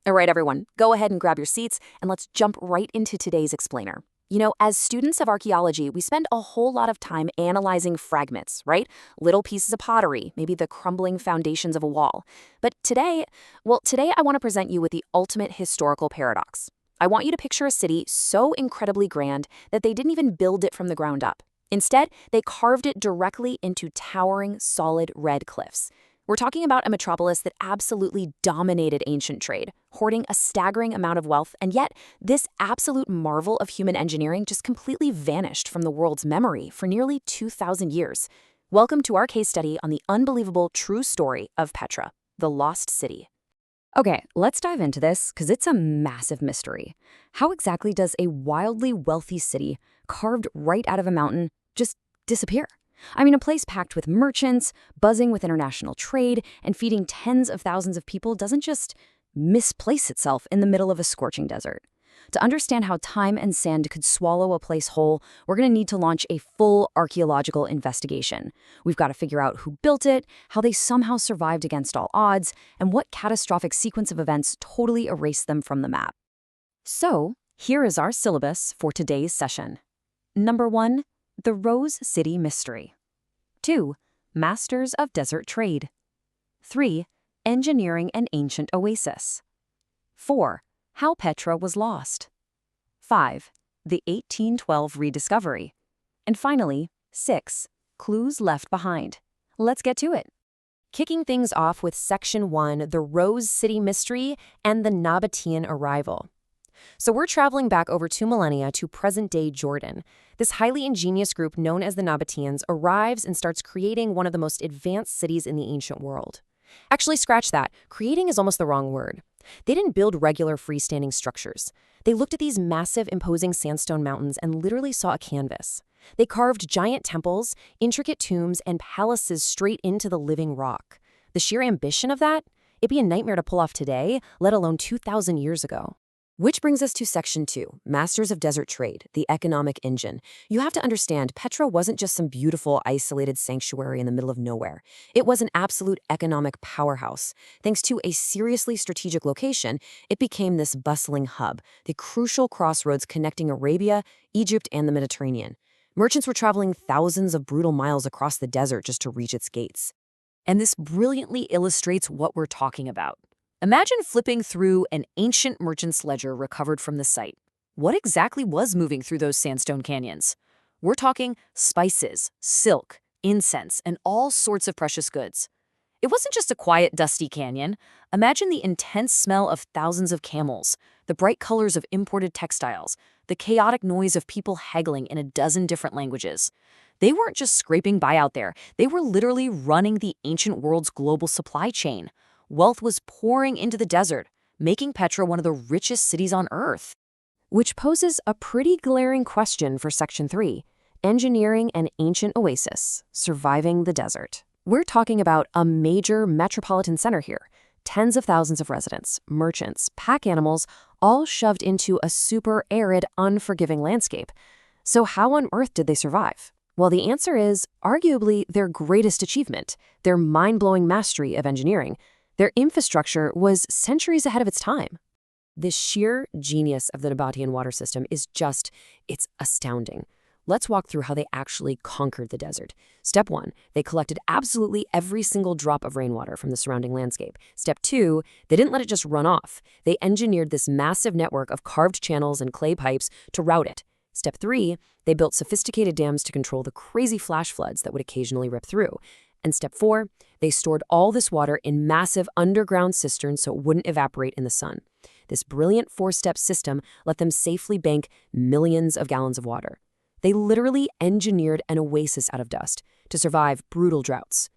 All right, everyone, go ahead and grab your seats and let's jump right into today's explainer. As students of archaeology, we spend a whole lot of time analyzing fragments, right? Little pieces of pottery, maybe the crumbling foundations of a wall. But today I want to present you with the ultimate historical paradox. I want you to picture a city so incredibly grand that they didn't even build it from the ground up. Instead, they carved it directly into towering, solid red cliffs. We're talking about a metropolis that absolutely dominated ancient trade, hoarding a staggering amount of wealth, and yet this absolute marvel of human engineering just completely vanished from the world's memory for nearly 2,000 years. Welcome to our case study on the unbelievable true story of Petra, the lost city. Okay, let's dive into this because it's a massive mystery. How exactly does a wildly wealthy city, carved right out of a mountain, just disappear? A place packed with merchants, buzzing with international trade, and feeding tens of thousands of people doesn't just misplace itself in the middle of a scorching desert. To understand how time and sand could swallow a place whole, we're going to need to launch a full archaeological investigation. We've got to figure out who built it, how they somehow survived against all odds, and what catastrophic sequence of events totally erased them from the map. So, here is our syllabus for today's session. Number 1. The Rose City Mystery. 2. Masters of Desert Trade. 3. Engineering an Ancient Oasis. 4. How Petra was lost. 5. The 1812 rediscovery. And finally, 6. Clues left behind. Let's get to it. Kicking things off with Section 1, the Rose City Mystery and the Nabatean arrival. So we're traveling back over 2 millennia to present-day Jordan. This highly ingenious group known as the Nabateans arrives and starts creating one of the most advanced cities in the ancient world. Actually, scratch that. Creating is almost the wrong word. They didn't build regular freestanding structures. They looked at these massive, imposing sandstone mountains and literally saw a canvas. They carved giant temples, intricate tombs, and palaces straight into the living rock. The sheer ambition of that? It'd be a nightmare to pull off today, let alone 2,000 years ago. Which brings us to Section 2, Masters of Desert Trade, the economic engine. You have to understand, Petra wasn't just some beautiful, isolated sanctuary in the middle of nowhere. It was an absolute economic powerhouse. Thanks to a seriously strategic location, it became this bustling hub, the crucial crossroads connecting Arabia, Egypt, and the Mediterranean. Merchants were traveling thousands of brutal miles across the desert just to reach its gates. And this brilliantly illustrates what we're talking about. Imagine flipping through an ancient merchant's ledger recovered from the site. What exactly was moving through those sandstone canyons? We're talking spices, silk, incense, and all sorts of precious goods. It wasn't just a quiet, dusty canyon. Imagine the intense smell of thousands of camels, the bright colors of imported textiles, the chaotic noise of people haggling in a dozen different languages. They weren't just scraping by out there. They were literally running the ancient world's global supply chain. Wealth was pouring into the desert, making Petra one of the richest cities on Earth. Which poses a pretty glaring question for Section 3, Engineering an Ancient Oasis, Surviving the Desert. We're talking about a major metropolitan center here. Tens of thousands of residents, merchants, pack animals, all shoved into a super arid, unforgiving landscape. So how on earth did they survive? Well, the answer is arguably their greatest achievement, their mind-blowing mastery of engineering. Their infrastructure was centuries ahead of its time. The sheer genius of the Nabatean water system is it's astounding. Let's walk through how they actually conquered the desert. Step 1, they collected absolutely every single drop of rainwater from the surrounding landscape. Step 2, they didn't let it just run off. They engineered this massive network of carved channels and clay pipes to route it. Step 3, they built sophisticated dams to control the crazy flash floods that would occasionally rip through. And Step 4, they stored all this water in massive underground cisterns so it wouldn't evaporate in the sun. This brilliant 4-step system let them safely bank millions of gallons of water. They literally engineered an oasis out of dust to survive brutal droughts.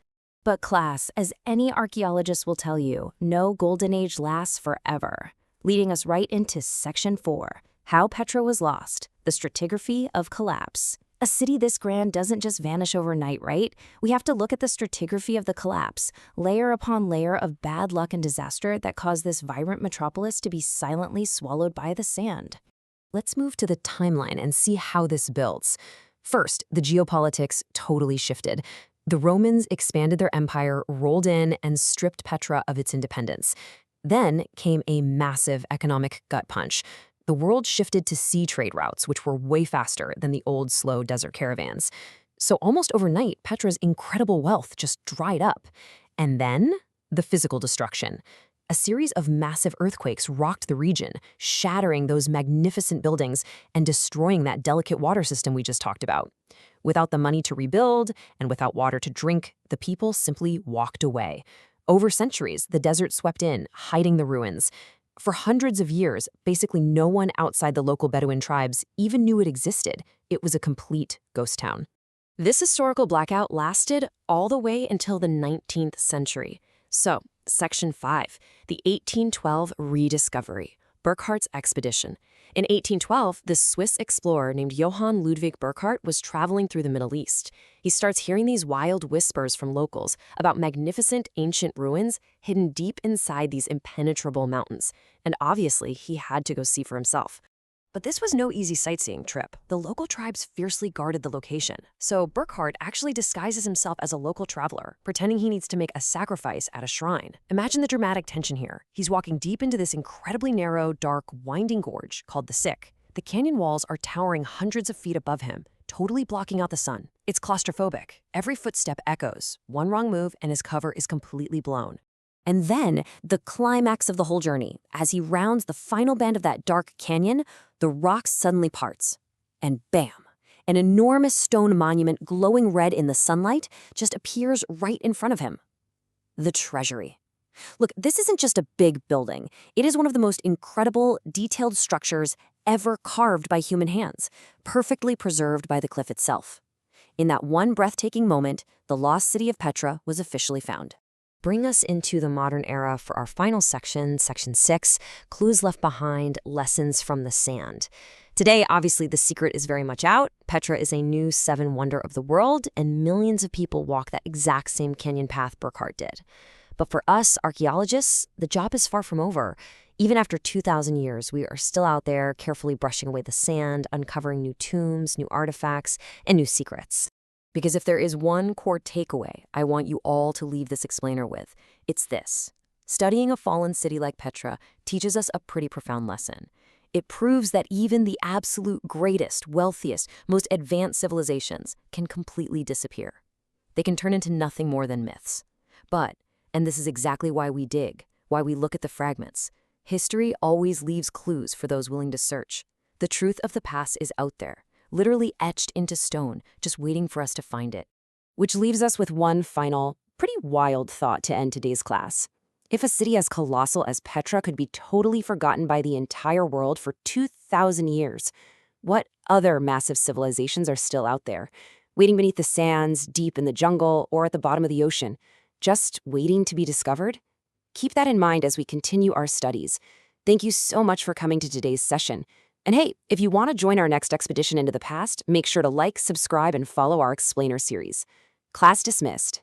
But class, as any archaeologist will tell you, no golden age lasts forever. Leading us right into Section 4, How Petra was Lost, the Stratigraphy of Collapse. A city this grand doesn't just vanish overnight, right? We have to look at the stratigraphy of the collapse, layer upon layer of bad luck and disaster that caused this vibrant metropolis to be silently swallowed by the sand. Let's move to the timeline and see how this builds. First, the geopolitics totally shifted. The Romans expanded their empire, rolled in, and stripped Petra of its independence. Then came a massive economic gut punch. The world shifted to sea trade routes, which were way faster than the old, slow desert caravans. So almost overnight, Petra's incredible wealth just dried up. And then, the physical destruction. A series of massive earthquakes rocked the region, shattering those magnificent buildings and destroying that delicate water system we just talked about. Without the money to rebuild and without water to drink, the people simply walked away. Over centuries, the desert swept in, hiding the ruins. For hundreds of years, basically no one outside the local Bedouin tribes even knew it existed. It was a complete ghost town. This historical blackout lasted all the way until the 19th century. So, Section 5, the 1812 rediscovery, Burckhardt's expedition. In 1812, this Swiss explorer named Johann Ludwig Burckhardt was traveling through the Middle East. He starts hearing these wild whispers from locals about magnificent ancient ruins hidden deep inside these impenetrable mountains. And obviously, he had to go see for himself. But this was no easy sightseeing trip. The local tribes fiercely guarded the location. So Burckhardt actually disguises himself as a local traveler, pretending he needs to make a sacrifice at a shrine. Imagine the dramatic tension here. He's walking deep into this incredibly narrow, dark, winding gorge called the Sick. The canyon walls are towering hundreds of feet above him, totally blocking out the sun. It's claustrophobic. Every footstep echoes. One wrong move and his cover is completely blown. And then, the climax of the whole journey. As he rounds the final bend of that dark canyon, the rock suddenly parts. And bam! An enormous stone monument glowing red in the sunlight just appears right in front of him. The treasury. Look, this isn't just a big building. It is one of the most incredible, detailed structures ever carved by human hands, perfectly preserved by the cliff itself. In that one breathtaking moment, the lost city of Petra was officially found. Bring us into the modern era for our final section, Section 6, Clues Left Behind, Lessons from the Sand. Today, obviously, the secret is very much out. Petra is a new seven wonder of the world, and millions of people walk that exact same canyon path Burckhardt did. But for us, archaeologists, the job is far from over. Even after 2,000 years, we are still out there carefully brushing away the sand, uncovering new tombs, new artifacts, and new secrets. Because if there is one core takeaway I want you all to leave this explainer with, it's this. Studying a fallen city like Petra teaches us a pretty profound lesson. It proves that even the absolute greatest, wealthiest, most advanced civilizations can completely disappear. They can turn into nothing more than myths. But, and this is exactly why we dig, why we look at the fragments, history always leaves clues for those willing to search. The truth of the past is out there, literally etched into stone, just waiting for us to find it. Which leaves us with one final, pretty wild thought to end today's class. If a city as colossal as Petra could be totally forgotten by the entire world for 2,000 years, what other massive civilizations are still out there, waiting beneath the sands, deep in the jungle, or at the bottom of the ocean, just waiting to be discovered? Keep that in mind as we continue our studies. Thank you so much for coming to today's session. And hey, if you want to join our next expedition into the past, make sure to like, subscribe, and follow our Explainer series. Class dismissed.